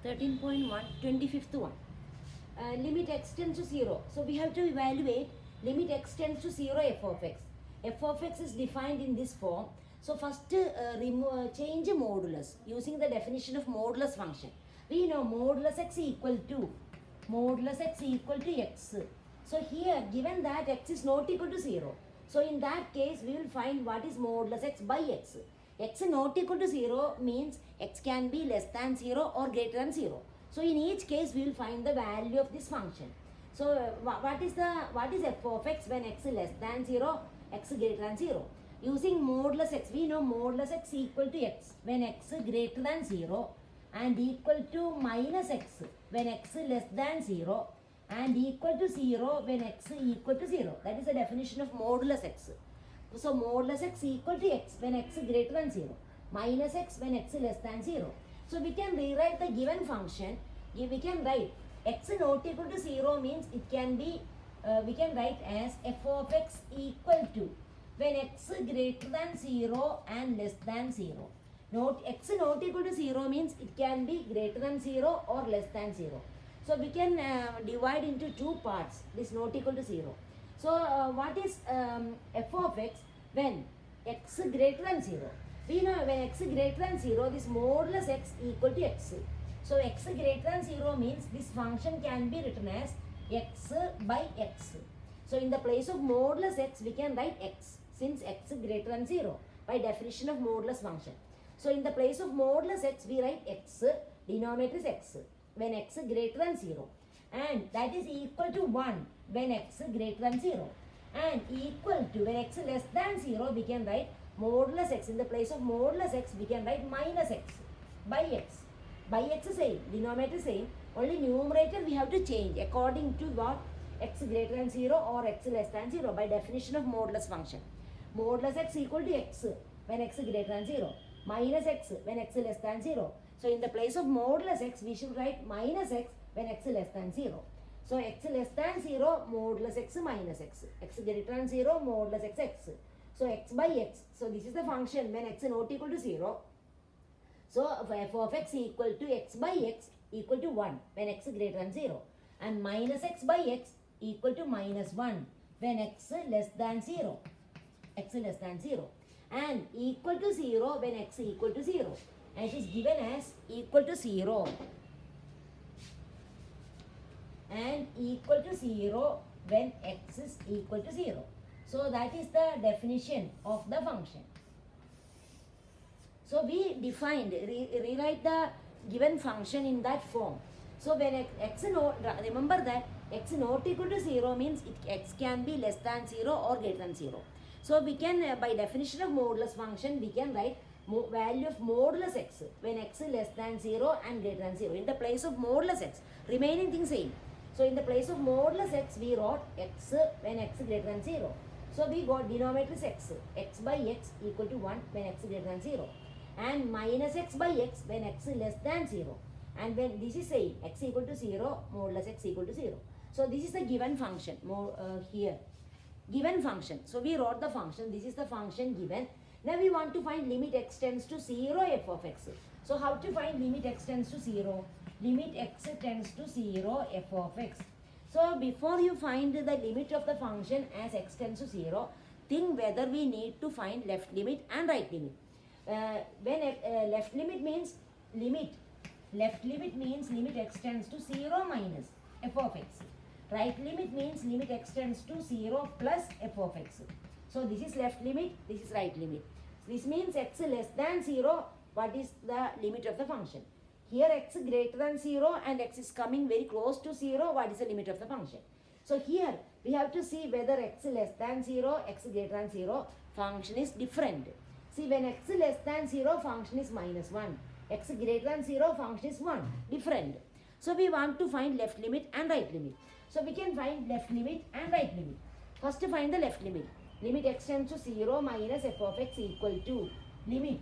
13.1, 25th one. Limit x tends to 0. So we have to evaluate limit x tends to 0 f of x. F of x is defined in this form. So first change modulus using the definition of modulus function. We know modulus x equal to x. So here given that x is not equal to 0. So in that case we will find what is modulus x by x. X not equal to 0 means x can be less than 0 or greater than 0. So in each case we will find the value of this function. So what is f of x when x is less than 0, x greater than 0? Using modulus x, we know modulus x equal to x when x greater than 0 and equal to minus x when x less than 0 and equal to 0 when x equal to 0. That is the definition of modulus x. So modulus x equal to x when x greater than 0, minus x when x less than 0. So we can rewrite the given function. We can write x not equal to 0 means it can be, we can write as f of x equal to when x greater than 0 and less than 0. X not equal to 0 means it can be greater than 0 or less than 0. So we can divide into two parts, this not equal to 0. So what is f of x when x greater than 0? We know when x greater than 0, this modulus x equal to x. So x greater than 0 means this function can be written as x by x. So in the place of modulus x, we can write x since x greater than 0 by definition of modulus function. So in the place of modulus x, we write x, denominator is x, when x greater than 0. And that is equal to 1 when x greater than 0. And equal to when x less than 0, we can write modulus x. In the place of modulus x, we can write minus x by x. By x is same, denominator is same. Only numerator we have to change according to what? X greater than 0 or x less than 0 by definition of modulus function. Modulus x equal to x when x greater than 0. Minus x when x less than 0. So in the place of modulus x, we should write minus x when x less than 0. So x less than 0, modulus x minus x. X greater than 0, modulus x x. So x by x. So this is the function when x not equal to 0. So f of x equal to x by x equal to 1 when x greater than 0. And minus x by x equal to minus 1 when x less than 0. X less than 0. And equal to 0 when x equal to 0. And it is given as equal to 0. And equal to 0 when x is equal to 0. So that is the definition of the function. So we defined, rewrite the given function in that form. So when x not, remember that x not equal to 0 means x can be less than 0 or greater than 0. So we can, by definition of modulus function, we can write value of modulus x when x is less than 0 and greater than 0. In the place of modulus x, remaining thing same. So in the place of modulus x, we wrote x when x is greater than 0. So we got denominator is x. X by x equal to 1 when x is greater than 0. And minus x by x when x is less than 0. And when this is same, x equal to 0, modulus x equal to 0. So this is the given function here. Given function. So we wrote the function. This is the function given. Now we want to find limit x tends to 0 f of x. So how to find limit x tends to 0? Limit x tends to 0 f of x. So before you find the limit of the function as x tends to 0, think whether we need to find left limit and right limit. When left limit means left limit means limit x tends to 0 minus f of x. Right limit means limit x tends to 0 plus f of x. So this is left limit, this is right limit. This means x less than 0, what is the limit of the function? Here x greater than 0 and x is coming very close to 0, what is the limit of the function? So here we have to see whether x less than 0, x greater than 0, function is different. See, when x less than 0, function is minus 1. X greater than 0, function is 1. Different. So we want to find left limit and right limit. So we can find left limit and right limit. First to find the left limit. Limit x tends to 0 minus f of x equal to limit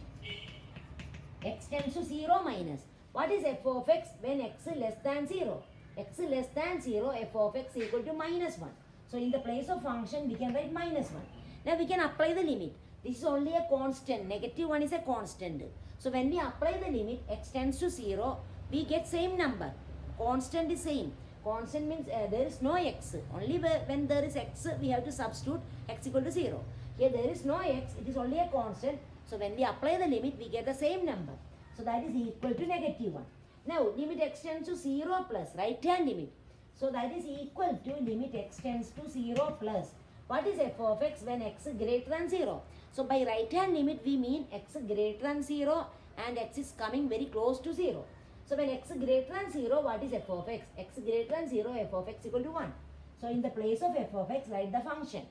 x tends to 0 minus. What is f of x when x is less than 0? X is less than 0, f of x equal to minus 1. So in the place of function, we can write minus 1. Now we can apply the limit. This is only a constant. Negative 1 is a constant. So when we apply the limit, x tends to 0, we get same number. Constant is same. Constant means there is no x. Only when there is x, we have to substitute x equal to 0. Here there is no x, it is only a constant. So when we apply the limit, we get the same number. So that is equal to negative 1. Now limit x tends to 0 plus right hand limit. So that is equal to limit x tends to 0 plus. What is f of x when x is greater than 0? So by right hand limit we mean x greater than 0 and x is coming very close to 0. So when x greater than 0, what is f of x? X greater than 0, f of x equal to 1. So in the place of f of x, write the function.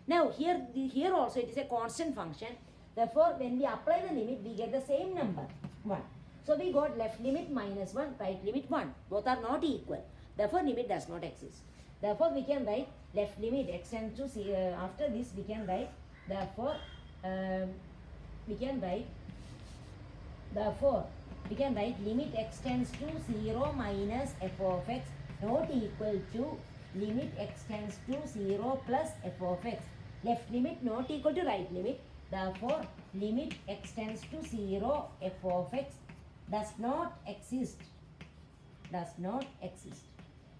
Now here also it is a constant function. Therefore when we apply the limit, we get the same number, 1. So we got left limit minus 1, right limit 1. Both are not equal. Therefore limit does not exist. Therefore we can write left limit x tends to 0. After this we can write, therefore we can write limit x tends to 0 minus f of x not equal to limit x tends to 0 plus f of x. Left limit not equal to right limit. Therefore limit x tends to 0 f of x does not exist.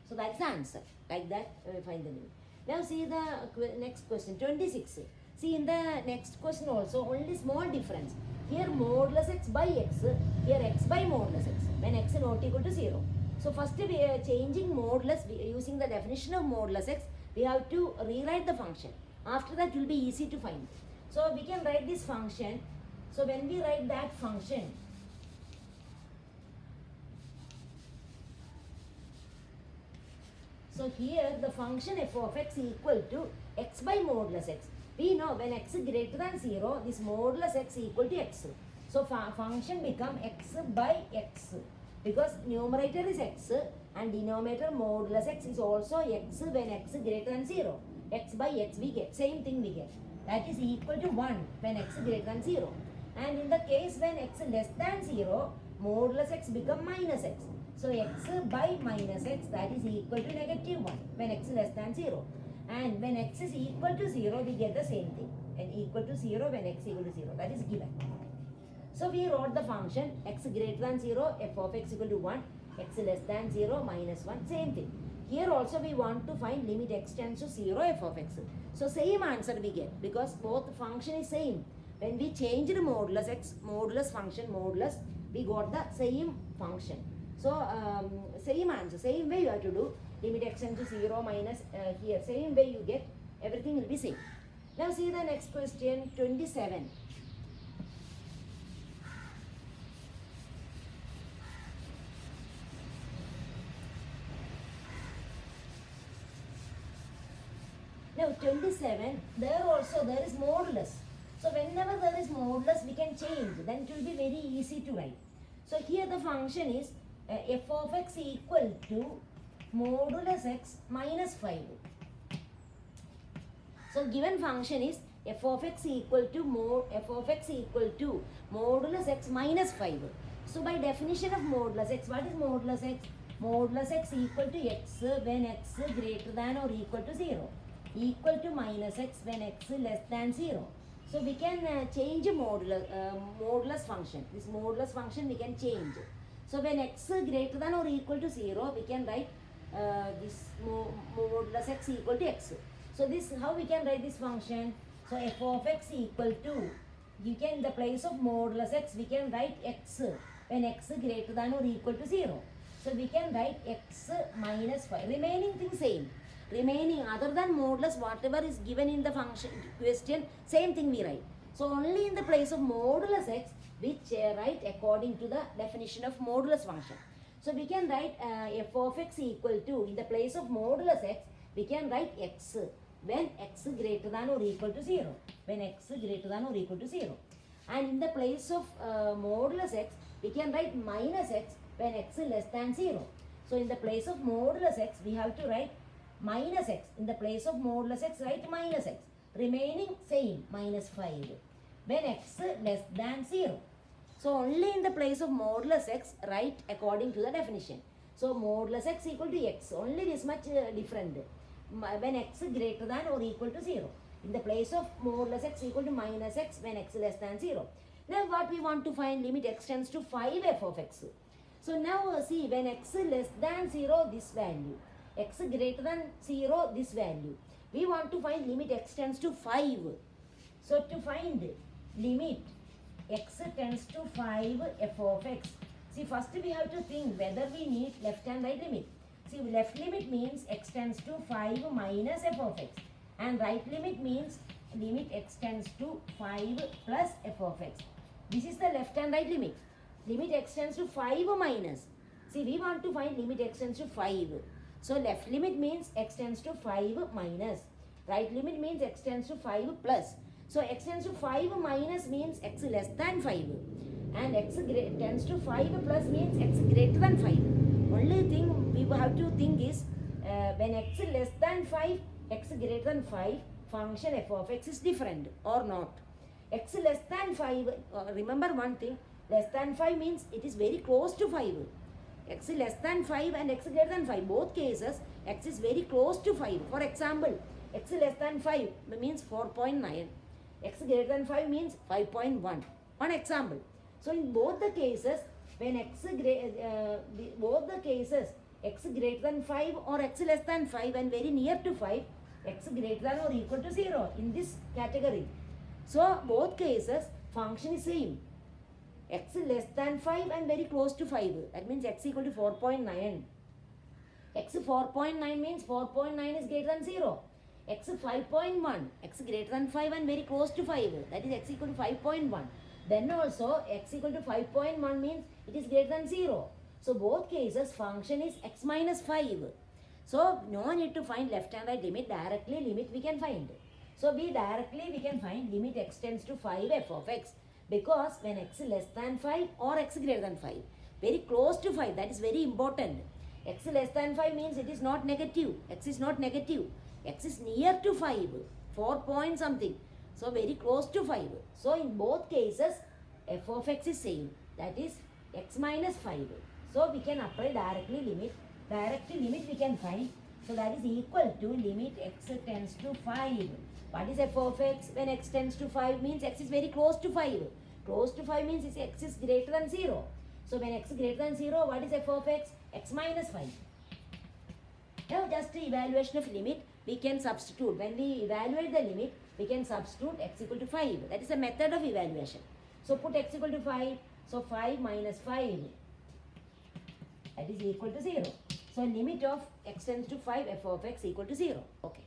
So that's the answer. Like that find the limit. Now see the next question, 26. See in the next question also only small difference. Here modulus x by x, here x by modulus x when x is not equal to 0. So first we are changing modulus, using the definition of modulus x, we have to rewrite the function. After that it will be easy to find. So we can write this function. So when we write that function, so here the function f of x equal to x by modulus x. We know when x is greater than 0, this modulus x equal to x. So function become x by x because numerator is x and denominator modulus x is also x when x is greater than 0. X by x we get, same thing we get. That is equal to 1 when x is greater than 0. And in the case when x is less than 0, modulus x become minus x. So x by minus x, that is equal to negative 1 when x is less than 0. And when x is equal to 0, we get the same thing. And equal to 0 when x equal to 0. That is given. So we wrote the function x greater than 0, f of x equal to 1, x less than 0, minus 1, same thing. Here also we want to find limit x tends to 0, f of x. So same answer we get because both function is same. When we change the modulus x, modulus function, modulus, we got the same function. So same answer, same way you have to do. Limit x tends to 0 minus here, same way you get, everything will be same. Now see the next question, 27. Now 27, there also there is modulus. So whenever there is modulus, we can change, then it will be very easy to write. So here the function is f of x equal to modulus x minus 5. So given function is f of x equal to modulus x minus 5. So by definition of modulus x, what is modulus x? Modulus x equal to x when x greater than or equal to 0. Equal to minus x when x less than 0. So we can change modulus function. This modulus function we can change. So when x greater than or equal to 0, we can write this modulus x equal to x. So this, how we can write this function? So f of x equal to, you can in the place of modulus x, we can write x when x greater than or equal to 0. So we can write x minus 5. Remaining thing same. Remaining other than modulus, whatever is given in the function question, same thing we write. So only in the place of modulus x, which write according to the definition of modulus function. So we can write f of x equal to, in the place of modulus x, we can write x when x greater than or equal to 0. When x greater than or equal to 0. And in the place of modulus x, we can write minus x when x is less than 0. So in the place of modulus x, we have to write minus x. In the place of modulus x, write minus x. Remaining same, minus 5. When x less than 0. So only in the place of modulus x, write according to the definition. So modulus x equal to x. Only this much different. When x greater than or equal to 0. In the place of modulus x equal to minus x when x less than 0. Now what we want to find, limit x tends to 5 f of x. So now see, when x less than 0, this value. X greater than 0, this value. We want to find limit x tends to 5. So to find limit x tends to 5 f of x. See, first we have to think whether we need left and right limit. See, left limit means x tends to 5 minus f of x. And right limit means limit x tends to 5 plus f of x. This is the left and right limit. Limit x tends to 5 minus. See, we want to find limit x tends to 5. So left limit means x tends to 5 minus. Right limit means x tends to 5 plus. So x tends to 5 minus means x less than 5. And x tends to 5 plus means x greater than 5. Only thing we have to think is when x less than 5, x greater than 5, function f of x is different or not. X less than 5, remember one thing, less than 5 means it is very close to 5. X less than 5 and x greater than 5, both cases x is very close to 5. For example, x less than 5 means 4.9. X greater than 5 means 5.1. One example. So in both the cases, when both the cases, x greater than 5 or x less than 5 and very near to 5, x greater than or equal to 0 in this category. So both cases function is same. X less than 5 and very close to 5. That means x equal to 4.9. X 4.9 means 4.9 is greater than 0. X 5.1, x greater than 5 and very close to 5. That is x equal to 5.1. Then also x equal to 5.1 means it is greater than 0. So both cases function is x minus 5. So no need to find left and right limit. Directly limit we can find. So we can find limit x tends to 5 f of x. Because when x is less than 5 or x greater than 5, very close to 5, that is very important. X less than 5 means it is not negative. X is not negative. X is near to 5, 4 point something. So very close to 5. So in both cases, f of x is same. That is x minus 5. So we can apply directly limit. Directly limit we can find. So that is equal to limit x tends to 5. What is f of x? When x tends to 5 means x is very close to 5. Close to 5 means x is greater than 0. So when x is greater than 0, what is f of x? X minus 5. Now just evaluation of limit, we can substitute. When we evaluate the limit, we can substitute x equal to 5. That is a method of evaluation. So put x equal to 5. So 5 minus 5, that is equal to 0. So limit of x tends to 5, f of x equal to 0. Okay.